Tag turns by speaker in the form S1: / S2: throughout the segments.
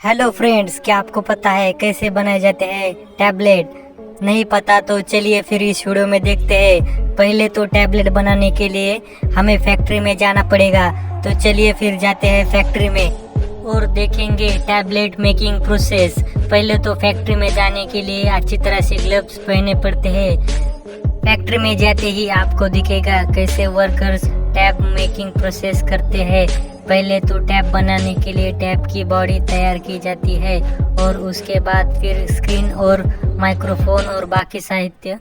S1: Hello friends, क्या आपको पता है कैसे बनाए जाते हैं टैबलेट? नहीं पता तो चलिए फिर इस वीडियो में देखते हैं। पहले तो टैबलेट बनाने के लिए हमें फैक्ट्री में जाना पड़ेगा, तो चलिए फिर जाते हैं फैक्ट्री में और देखेंगे टैबलेट मेकिंग प्रोसेस। पहले तो फैक्ट्री में जाने के लिए अच्छी तरह से ग्लव्स पहनने पड़ते हैं। फैक्ट्री में जाते ही आपको दिखेगा कैसे वर्कर्स टैब मेकिंग प्रोसेस करते हैं। पहले तो टैब बनाने के लिए टैब की बॉडी तैयार की जाती है और उसके बाद फिर स्क्रीन और माइक्रोफोन और बाकी साहित्य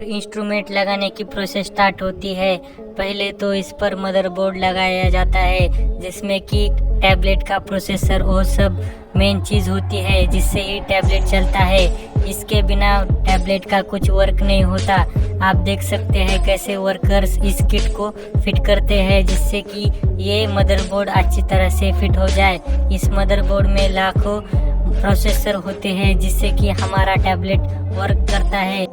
S1: इंस्ट्रूमेंट लगाने की प्रोसेस स्टार्ट होती है। पहले तो इस पर मदरबोर्ड लगाया जाता है जिसमें कि टैबलेट का प्रोसेसर और सब मेन चीज़ होती है जिससे ही टैबलेट चलता है। इसके बिना टैबलेट का कुछ वर्क नहीं होता। आप देख सकते हैं कैसे वर्कर्स इस किट को फिट करते हैं जिससे कि ये मदरबोर्ड अच्छी तरह से फिट हो जाए। इस मदरबोर्ड में लाखों प्रोसेसर होते हैं जिससे कि हमारा टैबलेट वर्क करता है।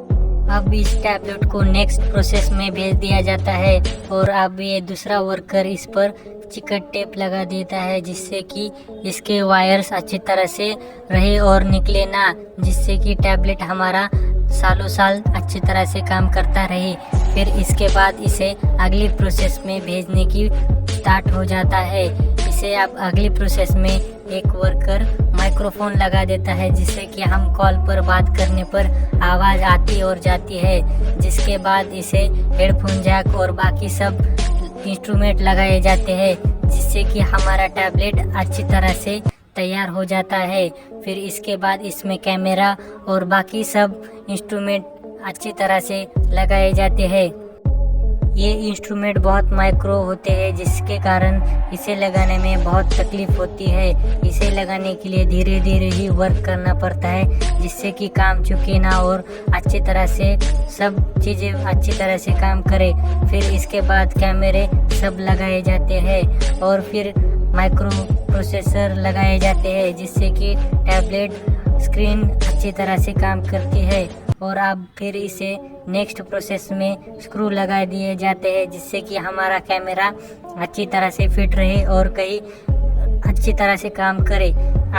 S1: अब इस टैबलेट को नेक्स्ट प्रोसेस में भेज दिया जाता है और अब ये दूसरा वर्कर इस पर चिकट टेप लगा देता है जिससे कि इसके वायर्स अच्छी तरह से रहे और निकले ना, जिससे कि टैबलेट हमारा सालों साल अच्छी तरह से काम करता रहे। फिर इसके बाद इसे अगली प्रोसेस में भेजने की स्टार्ट हो जाता है। इसे अब अगली प्रोसेस में एक वर्कर माइक्रोफोन लगा देता है जिससे कि हम कॉल पर बात करने पर आवाज़ आती और जाती है। जिसके बाद इसे हेडफोन जैक और बाकी सब इंस्ट्रूमेंट लगाए जाते हैं जिससे कि हमारा टैबलेट अच्छी तरह से तैयार हो जाता है। फिर इसके बाद इसमें कैमरा और बाकी सब इंस्ट्रूमेंट अच्छी तरह से लगाए जाते हैं। ये इंस्ट्रूमेंट बहुत माइक्रो होते हैं जिसके कारण इसे लगाने में बहुत तकलीफ होती है। इसे लगाने के लिए धीरे धीरे ही वर्क करना पड़ता है जिससे कि काम चुके ना और अच्छी तरह से सब चीज़ें अच्छी तरह से काम करे। फिर इसके बाद कैमरे सब लगाए जाते हैं और फिर माइक्रो प्रोसेसर लगाए जाते हैं जिससे कि टैबलेट स्क्रीन अच्छी तरह से काम करती है। और अब फिर इसे नेक्स्ट प्रोसेस में स्क्रू लगा दिए जाते हैं जिससे कि हमारा कैमरा अच्छी तरह से फिट रहे और कहीं अच्छी तरह से काम करे।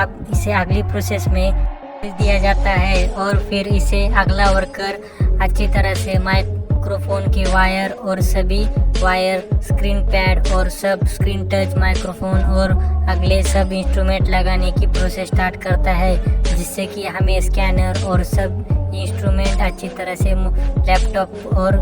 S1: अब इसे अगली प्रोसेस में भेज दिया जाता है और फिर इसे अगला वर्कर अच्छी तरह से माइक्रोफोन के वायर और सभी वायर, स्क्रीन पैड और सब स्क्रीन टच माइक्रोफोन और अगले सब इंस्ट्रूमेंट लगाने की प्रोसेस स्टार्ट करता है जिससे कि हमें स्कैनर और सब इंस्ट्रूमेंट अच्छी तरह से लैपटॉप और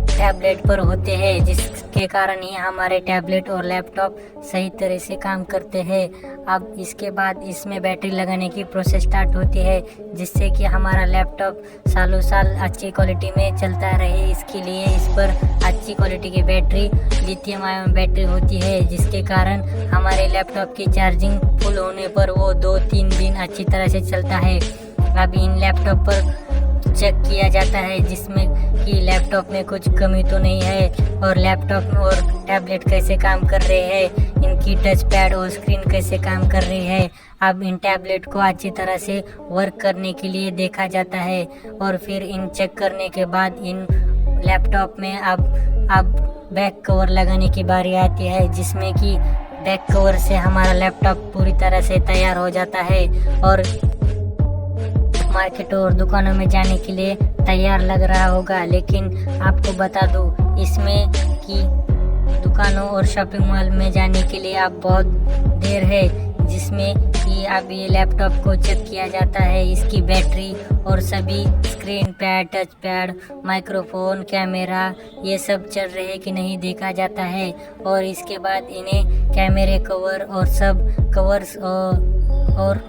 S1: टैबलेट पर होते हैं जिसके कारण ही हमारे टैबलेट और लैपटॉप सही तरह से काम करते हैं। अब इसके बाद इसमें बैटरी लगाने की प्रोसेस स्टार्ट होती है जिससे कि हमारा लैपटॉप सालों साल अच्छी क्वालिटी में चलता रहे। इसके लिए इस पर अच्छी क्वालिटी की बैटरी लिथियम आयन बैटरी होती है जिसके कारण हमारे लैपटॉप की चार्जिंग फुल होने पर वो 2-3 दिन अच्छी तरह से चलता है। अब इन लैपटॉप पर चेक किया जाता है जिसमें कि लैपटॉप में कुछ कमी तो नहीं है और लैपटॉप और टैबलेट कैसे काम कर रहे हैं, इनकी टच पैड और स्क्रीन कैसे काम कर रही है। अब इन टैबलेट को अच्छी तरह से वर्क करने के लिए देखा जाता है और फिर इन चेक करने के बाद इन लैपटॉप में अब बैक कवर लगाने की बारी आती है जिसमें कि बैक कवर से हमारा लैपटॉप पूरी तरह से तैयार हो जाता है और मार्केट और दुकानों में जाने के लिए तैयार लग रहा होगा। लेकिन आपको बता दूं इसमें कि दुकानों और शॉपिंग मॉल में जाने के लिए अब बहुत देर है जिसमें कि अब ये लैपटॉप को चेक किया जाता है, इसकी बैटरी और सभी screen pad, touch pad, microphone, camera ये सब चल रहे हैं कि नहीं देखा जाता है और इसके बाद इन्हें कैमरे कवर और सब कवर्स और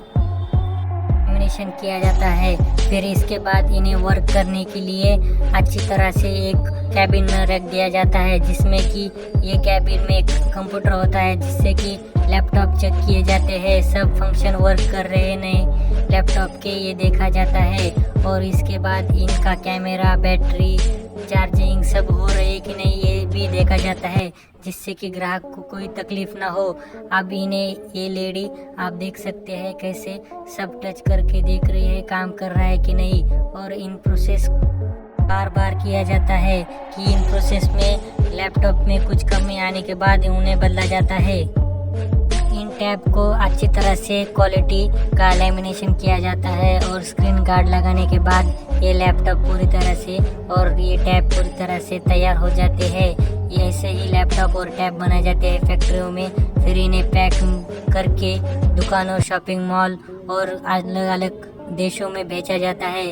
S1: लेमिनेशन किया जाता है। फिर इसके बाद इन्हें वर्क करने के लिए अच्छी तरह से एक कैबिन में रख दिया जाता है जिसमें कि ये कैबिन में एक कंप्यूटर होता है जिससे कि लैपटॉप चेक किए जाते हैं, सब फंक्शन वर्क कर रहे हैं नहीं लैपटॉप के ये देखा जाता है और इसके बाद इनका कैमरा, बैटरी, चार्जिंग सब हो रही है कि नहीं ये भी देखा जाता है जिससे कि ग्राहक को कोई तकलीफ ना हो। अब इन्हें ये लेडी आप देख सकते हैं कैसे सब टच करके देख रही है काम कर रहा है कि नहीं और इन प्रोसेस बार बार किया जाता है कि इन प्रोसेस में लैपटॉप में कुछ कमी आने के बाद उन्हें बदला जाता है। इन टैब को अच्छी तरह से क्वालिटी का लैमिनेशन किया जाता है और स्क्रीन गार्ड लगाने के बाद ये लैपटॉप पूरी तरह से और ये टैब पूरी तरह से तैयार हो जाते हैं। ये ऐसे ही लैपटॉप और टैब बनाए जाते हैं फैक्ट्रियों में, फिर इन्हें पैक करके दुकानों, शॉपिंग मॉल और अलग अलग देशों में बेचा जाता है।